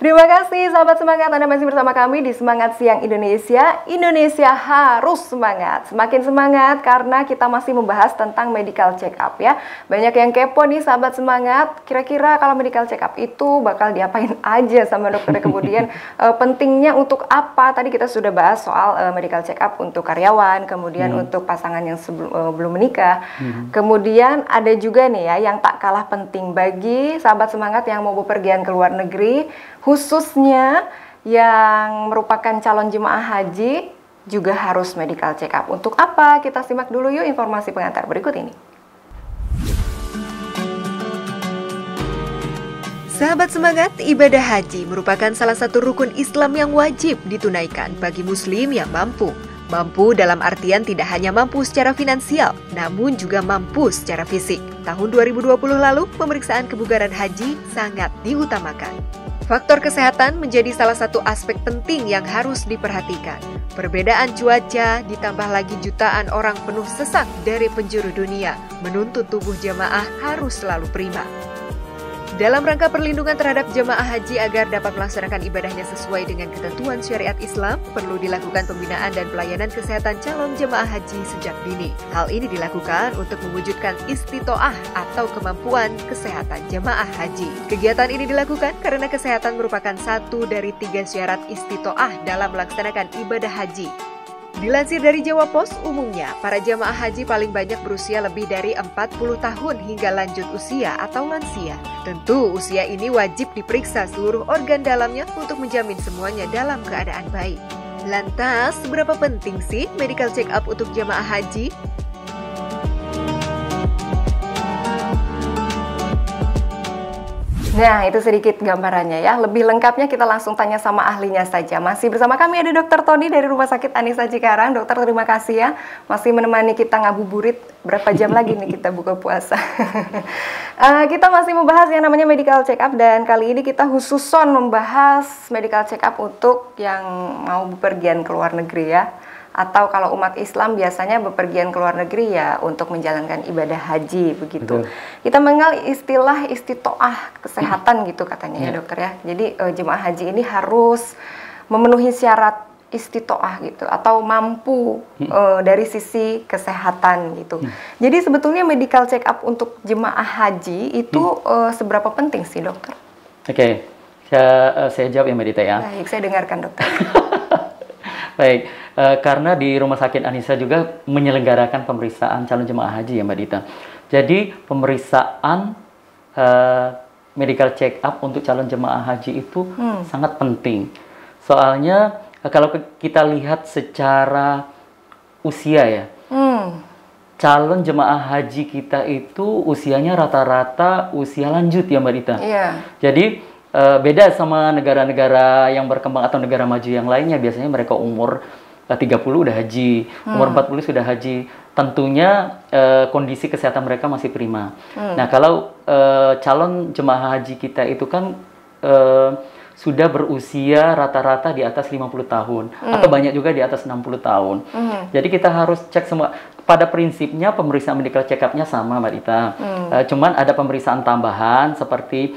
Terima kasih sahabat semangat, Anda masih bersama kami di Semangat Siang Indonesia. Indonesia harus semangat, semakin semangat karena kita masih membahas tentang medical check up ya. Banyak yang kepo nih sahabat semangat, kira-kira kalau medical check up itu bakal diapain aja sama dokter, kemudian pentingnya untuk apa? Tadi kita sudah bahas soal medical check up untuk karyawan, kemudian untuk pasangan yang belum menikah. Kemudian ada juga nih ya yang tak kalah penting bagi sahabat semangat yang mau bepergian ke luar negeri, khususnya yang merupakan calon jemaah haji juga harus medical check up. Untuk apa? Kita simak dulu yuk informasi pengantar berikut ini. Sahabat semangat, ibadah haji merupakan salah satu rukun Islam yang wajib ditunaikan bagi muslim yang mampu. Mampu dalam artian tidak hanya mampu secara finansial, namun juga mampu secara fisik. Tahun 2020 lalu, pemeriksaan kebugaran haji sangat diutamakan. Faktor kesehatan menjadi salah satu aspek penting yang harus diperhatikan. Perbedaan cuaca ditambah lagi jutaan orang penuh sesak dari penjuru dunia menuntut tubuh jemaah harus selalu prima. Dalam rangka perlindungan terhadap jemaah haji agar dapat melaksanakan ibadahnya sesuai dengan ketentuan syariat Islam, perlu dilakukan pembinaan dan pelayanan kesehatan calon jemaah haji sejak dini. Hal ini dilakukan untuk mewujudkan istitoah atau kemampuan kesehatan jemaah haji. Kegiatan ini dilakukan karena kesehatan merupakan satu dari 3 syarat istitoah dalam melaksanakan ibadah haji. Dilansir dari Jawa Pos, umumnya para jemaah haji paling banyak berusia lebih dari 40 tahun hingga lanjut usia atau lansia. Tentu usia ini wajib diperiksa seluruh organ dalamnya untuk menjamin semuanya dalam keadaan baik. Lantas, seberapa penting sih medical check up untuk jemaah haji? Nah, itu sedikit gambarannya ya. Lebih lengkapnya kita langsung tanya sama ahlinya saja. Masih bersama kami ada Dr. Tony dari Rumah Sakit Anisa Cikarang. Dokter, terima kasih ya. Masih menemani kita ngabuburit. Berapa jam lagi nih kita buka puasa. Kita masih membahas yang namanya medical check up. Dan kali ini kita khususon membahas medical check up untuk yang mau bepergian ke luar negeri ya. Atau kalau umat Islam biasanya bepergian ke luar negeri ya untuk menjalankan ibadah haji begitu. Betul. Kita mengenal istilah istitoah kesehatan gitu katanya ya dokter ya. Jadi jemaah haji ini harus memenuhi syarat istitoah gitu atau mampu dari sisi kesehatan gitu. Jadi sebetulnya medical check up untuk jemaah haji itu seberapa penting sih dokter? Oke, saya jawab ya Mbak Dita ya. Baik, saya dengarkan dokter. Baik, karena di Rumah Sakit Anisa juga menyelenggarakan pemeriksaan calon jemaah haji ya Mbak Dita. Jadi pemeriksaan medical check up untuk calon jemaah haji itu sangat penting. Soalnya kalau kita lihat secara usia ya, calon jemaah haji kita itu usianya rata-rata usia lanjut ya Mbak Dita. Iya. Jadi beda sama negara-negara yang berkembang atau negara maju yang lainnya. Biasanya mereka umur 30 udah haji, umur 40 sudah haji. Tentunya kondisi kesehatan mereka masih prima. Nah, kalau calon jemaah haji kita itu kan sudah berusia rata-rata di atas 50 tahun atau banyak juga di atas 60 tahun. Jadi kita harus cek semua. Pada prinsipnya pemeriksaan medical check up-nya sama Mbak Dita. Cuman ada pemeriksaan tambahan seperti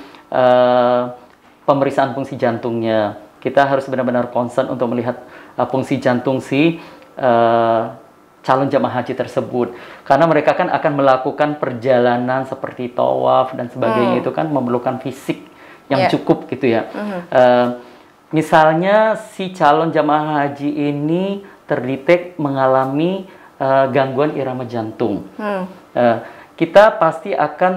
pemeriksaan fungsi jantungnya. Kita harus benar-benar concern untuk melihat fungsi jantung si calon jemaah haji tersebut. Karena mereka kan akan melakukan perjalanan seperti tawaf dan sebagainya, itu kan memerlukan fisik yang cukup gitu ya. Misalnya si calon jemaah haji ini terdetek mengalami gangguan irama jantung. Kita pasti akan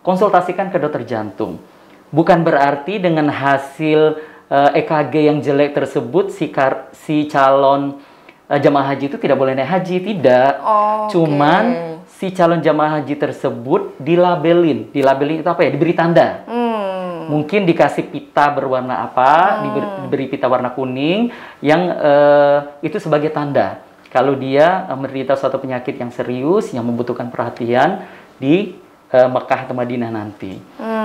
konsultasikan ke dokter jantung. Bukan berarti dengan hasil EKG yang jelek tersebut si calon jemaah haji itu tidak boleh naik haji, tidak. Cuman si calon jemaah haji tersebut dilabelin. Dilabelin itu apa ya? Diberi tanda. Mungkin dikasih pita berwarna apa, diberi pita warna kuning yang itu sebagai tanda kalau dia menderita suatu penyakit yang serius yang membutuhkan perhatian di Mekah atau Madinah nanti.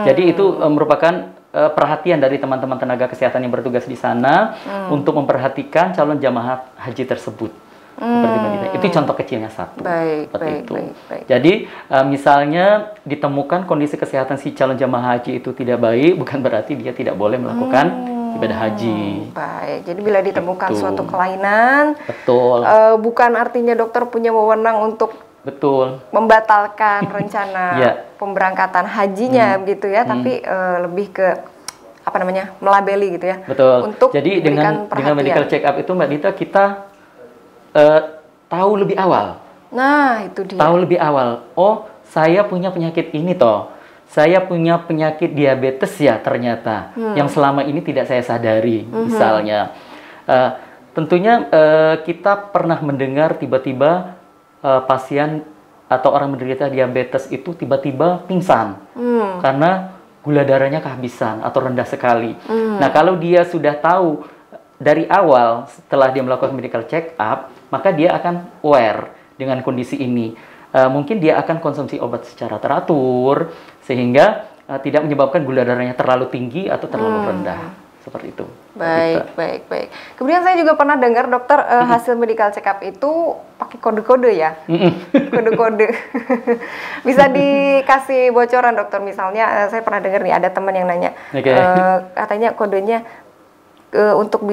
Jadi itu merupakan perhatian dari teman-teman tenaga kesehatan yang bertugas di sana untuk memperhatikan calon jamaah haji tersebut. Seperti Mbak Dita. Itu contoh kecilnya satu. Baik, Seperti baik, itu. baik, baik. Jadi misalnya ditemukan kondisi kesehatan si calon jamaah haji itu tidak baik, bukan berarti dia tidak boleh melakukan ibadah haji. Baik, jadi bila ditemukan Gitu. suatu kelainan, Betul. bukan artinya dokter punya wewenang untuk Betul. membatalkan rencana Ya. pemberangkatan hajinya begitu ya, tapi lebih ke apa namanya, melabeli gitu ya. Betul. Untuk Jadi diberikan dengan medical check up itu Mbak Dita, kita tahu lebih awal. Nah, itu dia. Tahu lebih awal. Oh, saya punya penyakit ini toh. Saya punya penyakit diabetes ya ternyata. Yang selama ini tidak saya sadari. Misalnya. Tentunya kita pernah mendengar tiba-tiba pasien atau orang menderita diabetes itu tiba-tiba pingsan. Karena gula darahnya kehabisan atau rendah sekali. Nah, kalau dia sudah tahu dari awal setelah dia melakukan medical check up, maka dia akan aware dengan kondisi ini. Mungkin dia akan konsumsi obat secara teratur sehingga tidak menyebabkan gula darahnya terlalu tinggi atau terlalu rendah. Seperti itu. Baik, baik, baik. Kemudian saya juga pernah dengar dokter hasil medical check up itu pakai kode-kode ya. Kode-kode. Bisa dikasih bocoran dokter, misalnya saya pernah dengar nih ada teman yang nanya. Oke. Katanya kodenya untuk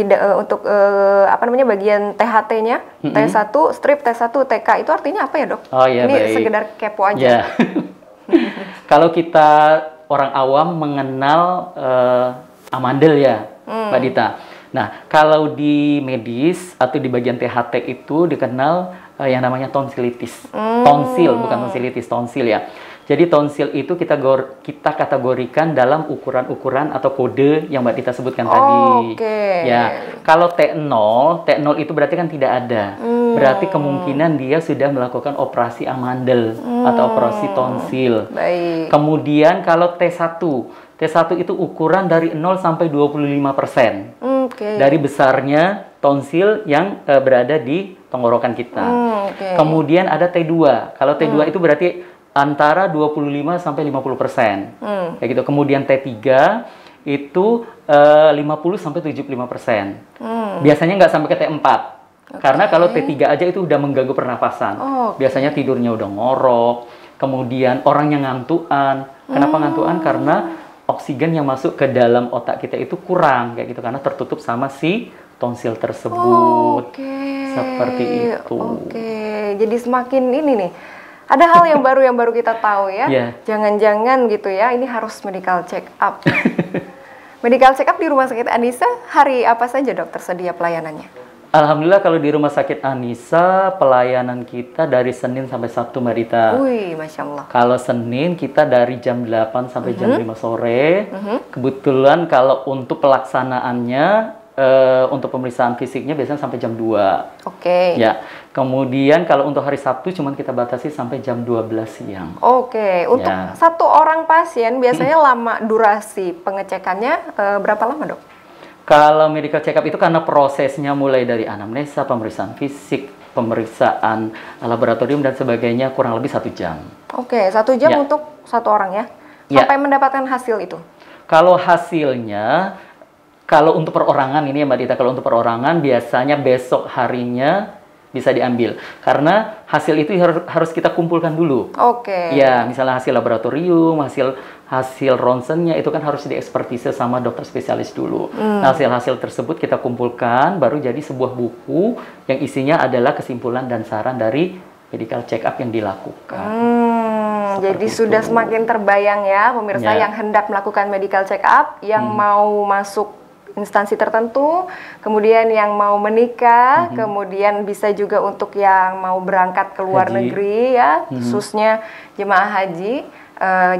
apa namanya bagian THT-nya, T1, strip T1, TK itu artinya apa ya, Dok? Oh iya, Ini baik. sekedar kepo aja. Ya. Kalau kita orang awam mengenal amandel ya, Mbak Dita. Nah, kalau di medis atau di bagian THT itu dikenal yang namanya tonsilitis. Tonsil, bukan tonsilitis, tonsil ya. Jadi tonsil itu kita kategorikan dalam ukuran-ukuran atau kode yang Mbak Dita sebutkan tadi. Ya, kalau T0 itu berarti kan tidak ada. Berarti kemungkinan dia sudah melakukan operasi amandel atau operasi tonsil. Baik. Kemudian kalau T1 itu ukuran dari 0 sampai 25%. Dari besarnya tonsil yang berada di tenggorokan kita. Kemudian ada T2. Kalau T2 itu berarti antara 25 sampai 50%. Kayak gitu. Kemudian T3 itu 50 sampai 75%. Biasanya nggak sampai ke T4. Karena kalau T3 aja itu udah mengganggu pernafasan. Biasanya tidurnya udah ngorok. Kemudian orangnya ngantuan. Kenapa ngantuan? Karena oksigen yang masuk ke dalam otak kita itu kurang kayak gitu karena tertutup sama si tonsil tersebut. Seperti itu. Jadi semakin ini nih. Ada hal yang baru kita tahu ya. Jangan-jangan gitu ya, ini harus medical check up. Medical check up di Rumah Sakit Anissa hari apa saja dok tersedia pelayanannya? Alhamdulillah kalau di Rumah Sakit Anissa pelayanan kita dari Senin sampai Sabtu Mbak Dita. Wih, Masya Allah. Kalau Senin kita dari jam 8 sampai jam 5 sore. Kebetulan kalau untuk pelaksanaannya untuk pemeriksaan fisiknya biasanya sampai jam 2. Ya. Kemudian kalau untuk hari Sabtu cuman kita batasi sampai jam 12 siang. Untuk satu orang pasien biasanya lama durasi pengecekannya berapa lama dok? Kalau medical check up itu karena prosesnya mulai dari anamnesa, pemeriksaan fisik, pemeriksaan laboratorium dan sebagainya kurang lebih 1 jam. 1 jam untuk satu orang ya? Sampai mendapatkan hasil itu? Kalau hasilnya, kalau untuk perorangan ini ya Mbak Dita, kalau untuk perorangan biasanya besok harinya bisa diambil. Karena hasil itu harus kita kumpulkan dulu. Ya, misalnya hasil laboratorium, hasil ronsennya itu kan harus diekspertise sama dokter spesialis dulu. Nah, hasil-hasil tersebut kita kumpulkan, baru jadi sebuah buku yang isinya adalah kesimpulan dan saran dari medical check up yang dilakukan. Jadi sudah semakin terbayang ya pemirsa yang hendak melakukan medical check up, yang mau masuk instansi tertentu, kemudian yang mau menikah, kemudian bisa juga untuk yang mau berangkat ke luar negeri ya, khususnya jemaah haji.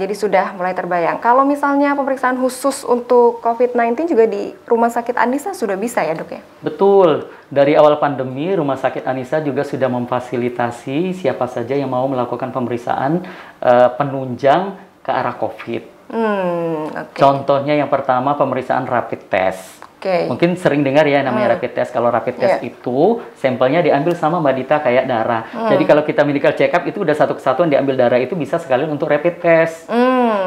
Jadi sudah mulai terbayang. Kalau misalnya pemeriksaan khusus untuk COVID-19 juga di Rumah Sakit Anissa sudah bisa ya dok ya? Betul. Dari awal pandemi, Rumah Sakit Anissa juga sudah memfasilitasi siapa saja yang mau melakukan pemeriksaan penunjang ke arah COVID. Contohnya yang pertama pemeriksaan rapid test. Mungkin sering dengar ya namanya rapid test. Kalau rapid test itu sampelnya diambil sama Mbak Dita kayak darah. Jadi kalau kita medical check up itu udah satu kesatuan diambil darah itu bisa sekalian untuk rapid test.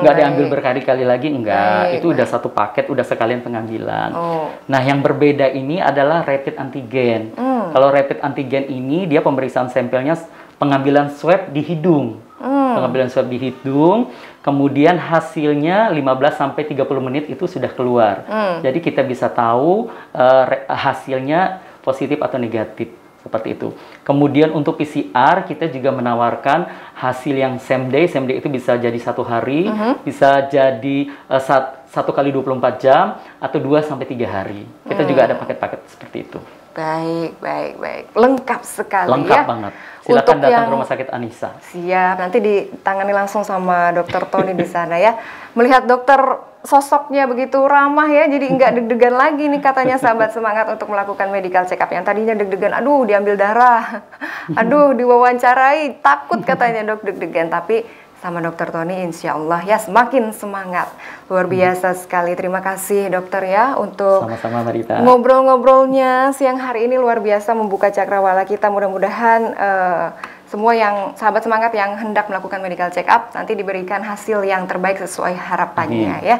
nggak diambil berkali-kali lagi, enggak. Itu udah baik. satu paket, udah sekalian pengambilan. Oh. Nah, yang berbeda ini adalah rapid antigen. Kalau rapid antigen ini dia pemeriksaan sampelnya pengambilan swab di hidung. Pengambilan swab di hidung, kemudian hasilnya 15 sampai 30 menit itu sudah keluar. Jadi kita bisa tahu hasilnya positif atau negatif. Seperti itu. Kemudian untuk PCR kita juga menawarkan hasil yang same day itu bisa jadi 1 hari, bisa jadi 1 kali 24 jam atau 2 sampai 3 hari. Kita juga ada paket-paket seperti itu. Baik. Lengkap sekali. Lengkap ya. banget. Silakan Untuk datang yang ke Rumah Sakit Anissa. Siap, nanti ditangani langsung sama Dokter Tony di sana ya. Melihat dokter sosoknya begitu ramah ya, jadi nggak deg-degan lagi nih katanya sahabat semangat untuk melakukan medical check up. Yang tadinya deg-degan, aduh diambil darah, aduh diwawancarai, takut katanya dok deg-degan. Tapi sama Dokter Tony insya Allah ya semakin semangat. Luar biasa sekali, terima kasih dokter ya untuk Sama-sama Marita. ngobrol-ngobrolnya siang hari ini, luar biasa membuka cakrawala kita. Mudah-mudahan semua yang sahabat semangat yang hendak melakukan medical check up nanti diberikan hasil yang terbaik sesuai harapannya ya.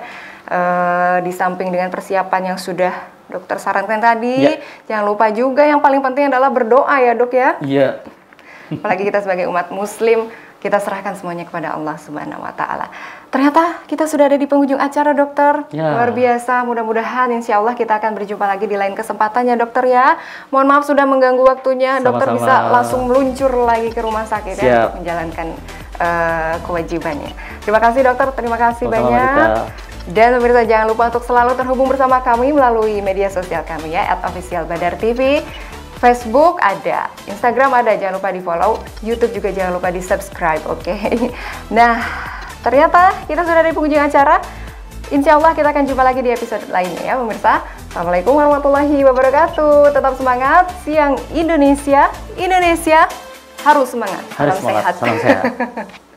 Di samping dengan persiapan yang sudah dokter sarankan tadi, jangan lupa juga yang paling penting adalah berdoa ya dok ya. Iya. Apalagi kita sebagai umat muslim, kita serahkan semuanya kepada Allah Subhanahu wa Ta'ala. Ternyata kita sudah ada di penghujung acara dokter. Luar biasa, mudah-mudahan insya Allah kita akan berjumpa lagi di lain kesempatannya dokter ya. Mohon maaf sudah mengganggu waktunya. Sama-sama. Dokter bisa langsung meluncur lagi ke rumah sakit ya Siap. untuk menjalankan kewajibannya. Terima kasih dokter, terima kasih Sama-sama, banyak. Marita. Dan pemirsa jangan lupa untuk selalu terhubung bersama kami melalui media sosial kami ya @officialbadar.tv. Facebook ada, Instagram ada, jangan lupa di follow, YouTube juga jangan lupa di subscribe, oke? Nah, ternyata kita sudah di penghujung acara. Insya Allah kita akan jumpa lagi di episode lainnya ya pemirsa. Assalamualaikum warahmatullahi wabarakatuh. Tetap semangat, siang Indonesia, Indonesia harus semangat. Harus Salam semangat, sehat. salam sehat.